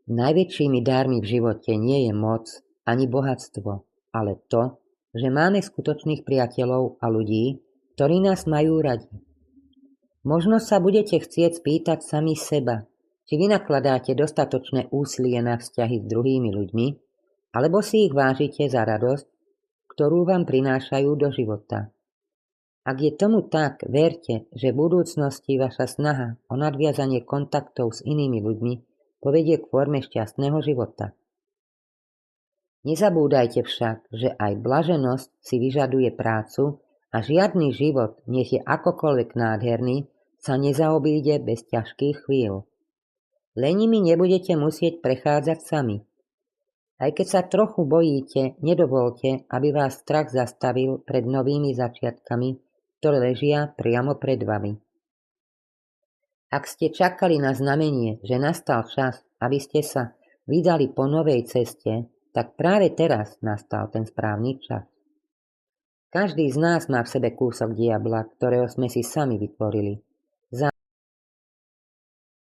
Najväčšími dármi v živote nie je moc ani bohatstvo, ale to, že máme skutočných priateľov a ľudí, ktorí nás majú radi. Možno sa budete chcieť spýtať sami seba, či vynakladáte dostatočné úsilie na vzťahy s druhými ľuďmi, alebo si ich vážite za radosť, ktorú vám prinášajú do života. Ak je tomu tak, verte, že v budúcnosti vaša snaha o nadviazanie kontaktov s inými ľuďmi povedie k forme šťastného života. Nezabúdajte však, že aj blaženosť si vyžaduje prácu a žiadny život, nech je akokoľvek nádherný, sa nezaobíde bez ťažkých chvíľ. Len nimi nebudete musieť prechádzať sami. Aj keď sa trochu bojíte, nedovolte, aby vás strach zastavil pred novými začiatkami, ktoré ležia priamo pred vami. Ak ste čakali na znamenie, že nastal čas, aby ste sa vydali po novej ceste, tak práve teraz nastal ten správny čas. Každý z nás má v sebe kúsok diabla, ktorého sme si sami vytvorili.